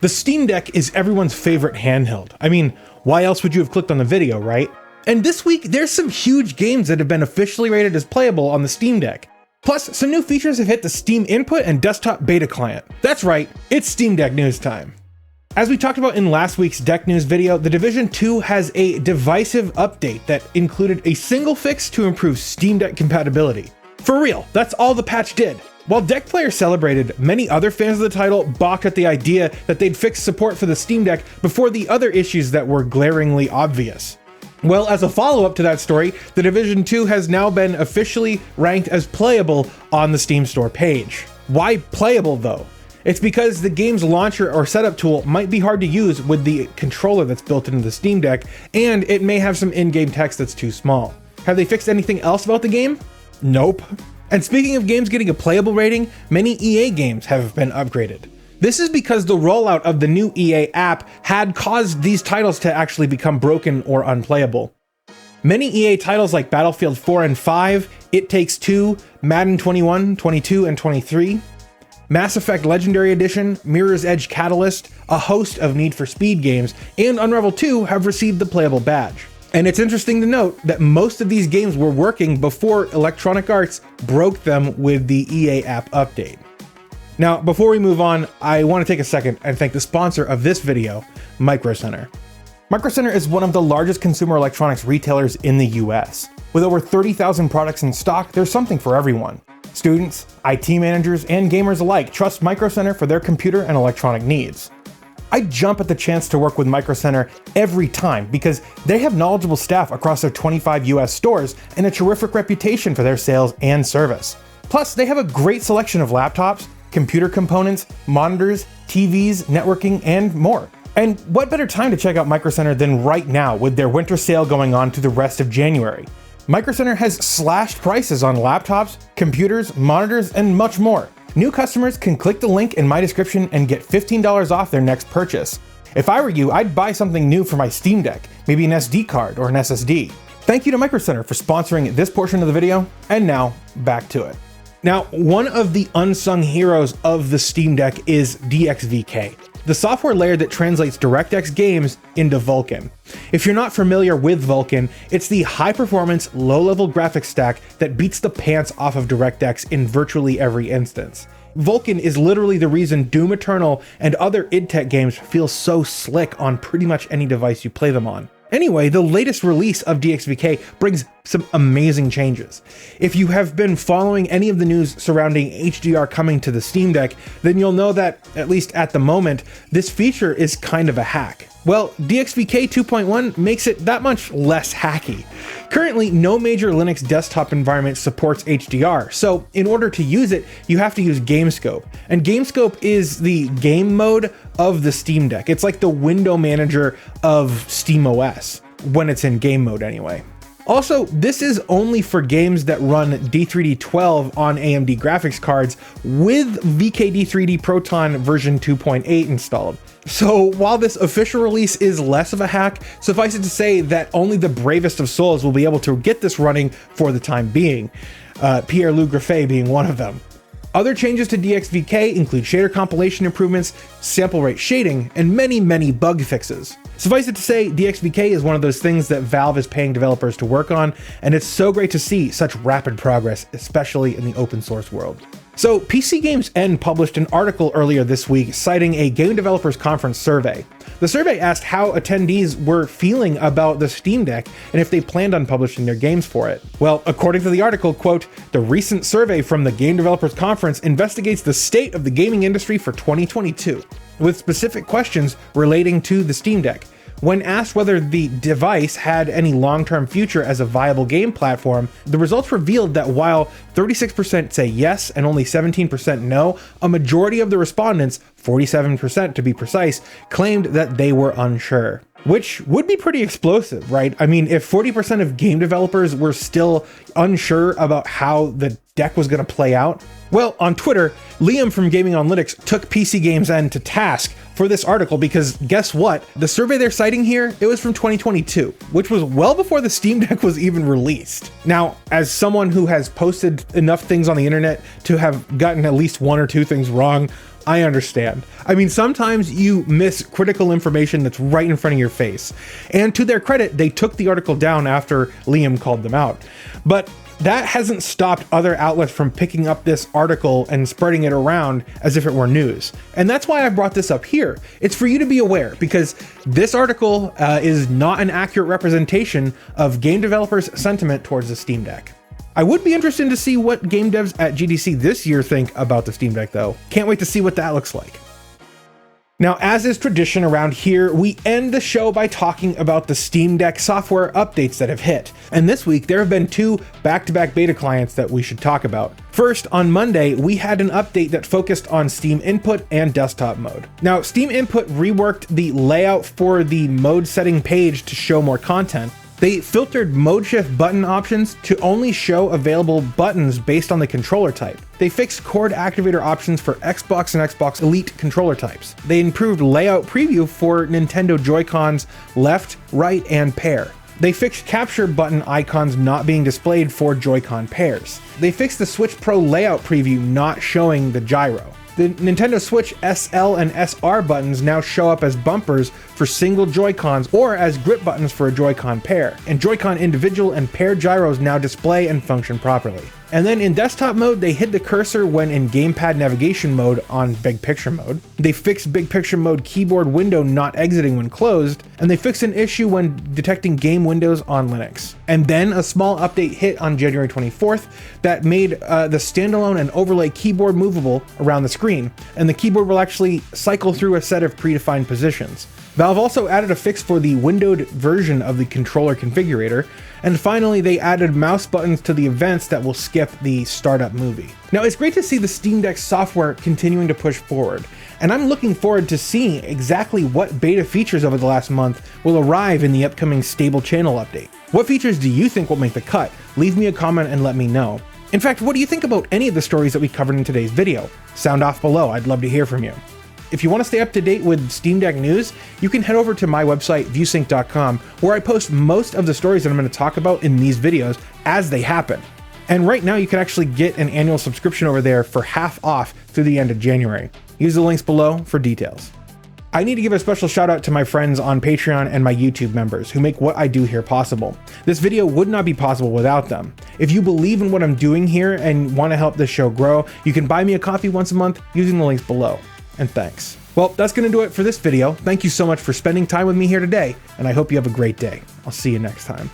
The Steam Deck is everyone's favorite handheld. I mean, why else would you have clicked on the video, right? And this week, there's some huge games that have been officially rated as playable on the Steam Deck. Plus, some new features have hit the Steam Input and desktop beta client. That's right, it's Steam Deck news time. As we talked about in last week's Deck News video, the Division 2 has a divisive update that included a single fix to improve Steam Deck compatibility. For real, that's all the patch did. While Deck players celebrated, many other fans of the title balked at the idea that they'd fix support for the Steam Deck before the other issues that were glaringly obvious. Well, as a follow-up to that story, the Division 2 has now been officially ranked as playable on the Steam Store page. Why playable though? It's because the game's launcher or setup tool might be hard to use with the controller that's built into the Steam Deck, and it may have some in-game text that's too small. Have they fixed anything else about the game? Nope. And speaking of games getting a playable rating, many EA games have been upgraded. This is because the rollout of the new EA app had caused these titles to actually become broken or unplayable. Many EA titles like Battlefield 4 and 5, It Takes Two, Madden 21, 22, and 23, Mass Effect Legendary Edition, Mirror's Edge Catalyst, a host of Need for Speed games, and Unravel 2 have received the playable badge. And it's interesting to note that most of these games were working before Electronic Arts broke them with the EA app update. Now, before we move on, I want to take a second and thank the sponsor of this video, Micro Center. Micro Center is one of the largest consumer electronics retailers in the US. With over 30,000 products in stock, there's something for everyone. Students, IT managers, and gamers alike trust Micro Center for their computer and electronic needs. I jump at the chance to work with Micro Center every time because they have knowledgeable staff across their 25 US stores and a terrific reputation for their sales and service. Plus, they have a great selection of laptops, computer components, monitors, TVs, networking, and more. And what better time to check out Micro Center than right now with their winter sale going on through the rest of January. Micro Center has slashed prices on laptops, computers, monitors, and much more. New customers can click the link in my description and get $15 off their next purchase. If I were you, I'd buy something new for my Steam Deck, maybe an SD card or an SSD. Thank you to Micro Center for sponsoring this portion of the video, and now back to it. Now, one of the unsung heroes of the Steam Deck is DXVK, the software layer that translates DirectX games into Vulkan. If you're not familiar with Vulkan, it's the high-performance, low-level graphics stack that beats the pants off of DirectX in virtually every instance. Vulkan is literally the reason Doom Eternal and other id Tech games feel so slick on pretty much any device you play them on. Anyway, the latest release of DXVK brings some amazing changes. If you have been following any of the news surrounding HDR coming to the Steam Deck, then you'll know that, at least at the moment, this feature is kind of a hack. Well, DXVK 2.1 makes it that much less hacky. Currently, no major Linux desktop environment supports HDR, so in order to use it, you have to use GameScope. And GameScope is the game mode of the Steam Deck. It's like the window manager of SteamOS, when it's in game mode anyway. Also, this is only for games that run D3D12 on AMD graphics cards with VKD3D Proton version 2.8 installed. So while this official release is less of a hack, suffice it to say that only the bravest of souls will be able to get this running for the time being, pierre-loup being one of them. Other changes to DXVK include shader compilation improvements, sample rate shading, and many bug fixes. Suffice it to say, DXVK is one of those things that Valve is paying developers to work on, and it's so great to see such rapid progress, especially in the open source world. So PCGamesN published an article earlier this week citing a Game Developers Conference survey. The survey asked how attendees were feeling about the Steam Deck and if they planned on publishing their games for it. Well, according to the article, quote, "The recent survey from the Game Developers Conference investigates the state of the gaming industry for 2022, with specific questions relating to the Steam Deck. When asked whether the device had any long-term future as a viable game platform, the results revealed that while 36% say yes and only 17% no, a majority of the respondents, 47% to be precise, claimed that they were unsure." Which would be pretty explosive, right? I mean, if 40% of game developers were still unsure about how the deck was going to play out. Well, on Twitter, Liam from Gaming Analytics took PCGamesN to task for this article because guess what? The survey they're citing here, it was from 2022, which was well before the Steam Deck was even released. Now, as someone who has posted enough things on the internet to have gotten at least one or two things wrong I understand. I mean, sometimes you miss critical information that's right in front of your face. And to their credit, they took the article down after Liam called them out. But that hasn't stopped other outlets from picking up this article and spreading it around as if it were news. And that's why I brought this up here. It's for you to be aware, because this article is not an accurate representation of game developers' sentiment towards the Steam Deck. I would be interested to see what game devs at GDC this year think about the Steam Deck though. Can't wait to see what that looks like. Now, as is tradition around here, we end the show by talking about the Steam Deck software updates that have hit. And this week, there have been 2 back-to-back beta clients that we should talk about. First, on Monday, we had an update that focused on Steam Input and desktop mode. Now, Steam Input reworked the layout for the mode setting page to show more content. They filtered mode shift button options to only show available buttons based on the controller type. They fixed cord activator options for Xbox and Xbox Elite controller types. They improved layout preview for Nintendo Joy-Cons left, right, and pair. They fixed capture button icons not being displayed for Joy-Con pairs. They fixed the Switch Pro layout preview not showing the gyro. The Nintendo Switch SL and SR buttons now show up as bumpers for single Joy-Cons or as grip buttons for a Joy-Con pair, and Joy-Con individual and pair gyros now display and function properly. And then in desktop mode, they hid the cursor when in gamepad navigation mode on big picture mode. They fixed big picture mode keyboard window not exiting when closed, and they fixed an issue when detecting game windows on Linux. And then a small update hit on January 24th that made the standalone and overlay keyboard movable around the screen, and the keyboard will actually cycle through a set of predefined positions. Valve also added a fix for the windowed version of the controller configurator, and finally they added mouse buttons to the events that will skip the startup movie. Now, it's great to see the Steam Deck software continuing to push forward, and I'm looking forward to seeing exactly what beta features over the last month will arrive in the upcoming stable channel update. What features do you think will make the cut? Leave me a comment and let me know. In fact, what do you think about any of the stories that we covered in today's video? Sound off below, I'd love to hear from you. If you want to stay up to date with Steam Deck news, you can head over to my website, viewsync.com, where I post most of the stories that I'm going to talk about in these videos as they happen. And right now you can actually get an annual subscription over there for half off through the end of January. Use the links below for details. I need to give a special shout out to my friends on Patreon and my YouTube members who make what I do here possible. This video would not be possible without them. If you believe in what I'm doing here and want to help this show grow, you can buy me a coffee once a month using the links below. And thanks. Well, that's going to do it for this video. Thank you so much for spending time with me here today, and I hope you have a great day. I'll see you next time.